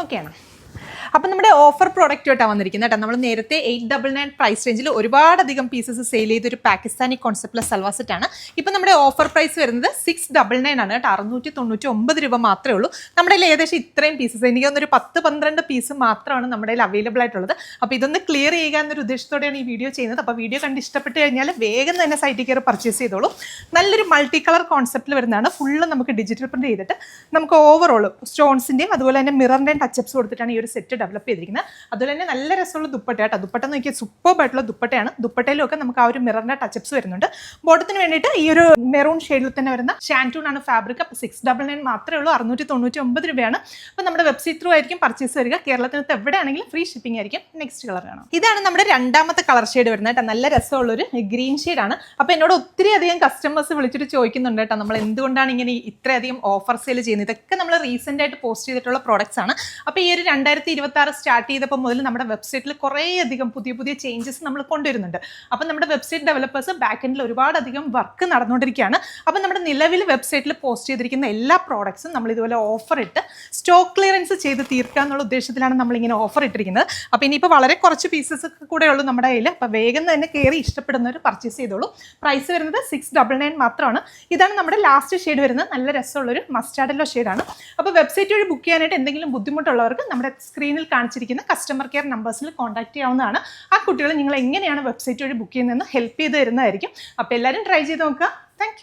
ഓക്കെയാണ്. അപ്പം നമ്മുടെ ഓഫർ പ്രോഡക്റ്റ് ആയിട്ടാണ് വന്നിരിക്കുന്നത് കേട്ടോ. നമ്മൾ നേരത്തെ 899 പ്രൈസ് റേഞ്ചിൽ ഒരുപാടധികം പീസസ് സെയിൽ ചെയ്തൊരു പാകിസ്ഥാനി കോൺസെപ്റ്റിലെ സൽവാർ സെറ്റാണ്. ഇപ്പം നമ്മുടെ ഓഫർ പ്രൈസ് വരുന്നത് 699 ആണ് കേട്ടോ. 699 രൂപ മാത്രമേ ഉള്ളൂ. നമ്മുടെ കയ്യിൽ ഏകദേശം ഇത്രയും പീസസ്, എനിക്ക് തോന്നുന്നൊരു 10-12 പീസ് മാത്രമാണ് നമ്മുടെ കയ്യിൽ അവൈലബിൾ ആയിട്ടുള്ളത്. അപ്പോൾ ഇതൊന്ന് ക്ലിയർ ചെയ്യുക എന്നൊരു ഉദ്ദേശത്തോടെയാണ് ഈ വീഡിയോ ചെയ്യുന്നത്. അപ്പോൾ വീഡിയോ കണ്ട് ഇഷ്ടപ്പെട്ട് കഴിഞ്ഞാൽ വേഗം തന്നെ സൈറ്റിൽ കയറി പർച്ചേസ് ചെയ്തോളൂ. നല്ലൊരു മൾട്ടി കളർ കോൺസെപ്റ്റിൽ വരുന്നതാണ്. ഫുള്ള് നമുക്ക് ഡിജിറ്റൽ പ്രിന്റ് ചെയ്തിട്ട് നമുക്ക് ഓവറോൾ സ്റ്റോൺസിൻ്റെയും അതുപോലെ തന്നെ മിററിൻ്റെയും ടച്ചപ്സ് കൊടുത്തിട്ടാണ് ഈ ഒരു സെറ്റ് ഡെവലപ്പ് ചെയ്തിരിക്കുന്നത്. അതുപോലെ തന്നെ നല്ല രസമുള്ള ദുപ്പട്ട കേട്ടോ. ദുപ്പട്ട എന്ന് നോക്കിയാൽ സൂപ്പറായിട്ടുള്ള ദുപ്പട്ടയാണ്. ദുപ്പട്ടയിലൊക്കെ നമുക്ക് ആ ഒരു മിററിൻ്റെ ടച്ചപ്സ് വരുന്നുണ്ട്. ബോട്ടത്തിന് വേണ്ടിയിട്ട് ഈ ഒരു മെറൂൺ ഷെയ്ഡിൽ തന്നെ വരുന്ന ഷാൻറ്റൂൺ ആണ് ഫാബ്രിക്. അപ്പോൾ 699 മാത്രമേ ഉള്ളൂ. 699 രൂപയാണ്. അപ്പോൾ നമ്മുടെ വെബ്സൈറ്റ് ത്രൂ ആയിരിക്കും പർച്ചേസ് വരിക. കേരളത്തിനകത്ത് എവിടെയാണെങ്കിലും ഫ്രീ ഷിപ്പിംഗ് ആയിരിക്കും. നെക്സ്റ്റ് കളർ കാണാം. ഇതാണ് നമ്മുടെ രണ്ടാമത്തെ കളർ ഷെയ്ഡ് വരുന്നത് കേട്ടോ. നല്ല രസമുള്ളൊരു ഗ്രീൻ ഷെയ്ഡാണ്. അപ്പോൾ എന്നോട് ഒത്തിരി അധികം കസ്റ്റമേഴ്സ് വിളിച്ചിട്ട് ചോദിക്കുന്നുണ്ട് കേട്ടോ, നമ്മൾ എന്തുകൊണ്ടാണ് ഇങ്ങനെ ഇത്രയധികം ഓഫർ സെയിൽ ചെയ്യുന്നത്. ഇതൊക്കെ നമ്മൾ റീസെൻ്റ് ആയിട്ട് പോസ്റ്റ് ചെയ്തിട്ടുള്ള പ്രോഡക്റ്റ്സ് ആണ്. അപ്പോൾ ഈ ഒരു 2026 സ്റ്റാർട്ട് ചെയ്തപ്പോൾ മുതൽ നമ്മുടെ വെബ്സൈറ്റിൽ കുറേയധികം പുതിയ ചേഞ്ചസ് നമ്മൾ കൊണ്ടുവരുന്നുണ്ട്. അപ്പം നമ്മുടെ വെബ്സൈറ്റ് ഡെവലപ്പേഴ്സ് ബാക്ക് എൻഡിൽ ഒരുപാടധികം വർക്ക് നടന്നുകൊണ്ടിരിക്കുകയാണ്. അപ്പം നമ്മുടെ നിലവിൽ വെബ്സൈറ്റിൽ പോസ്റ്റ് ചെയ്തിരിക്കുന്ന എല്ലാ പ്രോഡക്ട്സും നമ്മൾ ഇതുപോലെ ഓഫർ ഇട്ട് സ്റ്റോക്ക് ക്ലിയറൻസ് ചെയ്ത് തീർക്കുക എന്നുള്ള ഉദ്ദേശത്തിലാണ് നമ്മളിങ്ങനെ ഓഫർ ഇട്ടിരിക്കുന്നത്. അപ്പോൾ ഇനിയിപ്പോൾ വളരെ കുറച്ച് പീസസ് കൂടെ ഉള്ളൂ നമ്മുടെ കയ്യിൽ. അപ്പോൾ വേഗം തന്നെ കയറി ഇഷ്ടപ്പെടുന്നവർ പർച്ചേസ് ചെയ്തോളൂ. പ്രൈസ് വരുന്നത് 699 മാത്രമാണ്. ഇതാണ് നമ്മുടെ ലാസ്റ്റ് ഷെയ്ഡ് വരുന്നത്. നല്ല രസമുള്ളൊരു മസ്റ്റാർഡ് യെല്ലോ ഷെയ്ഡാണ്. അപ്പോൾ വെബ്സൈറ്റ് വഴി ബുക്ക് ചെയ്യാനായിട്ട് എന്തെങ്കിലും ബുദ്ധിമുട്ടുള്ളവർക്ക് നമ്മുടെ സ്ക്രീനിൽ കാണിച്ചിരിക്കുന്ന കസ്റ്റമർ കെയർ നമ്പേഴ്സിൽ കോൺടാക്ട് ചെയ്യാവുന്നതാണ്. ആ കുട്ടികൾ നിങ്ങൾ എങ്ങനെയാണ് വെബ്സൈറ്റ് വഴി ബുക്ക് ചെയ്യുന്നതെന്ന് ഹെൽപ്പ് ചെയ്ത് തരുന്നതായിരിക്കും. അപ്പോൾ എല്ലാവരും ട്രൈ ചെയ്ത് നോക്കുക. താങ്ക്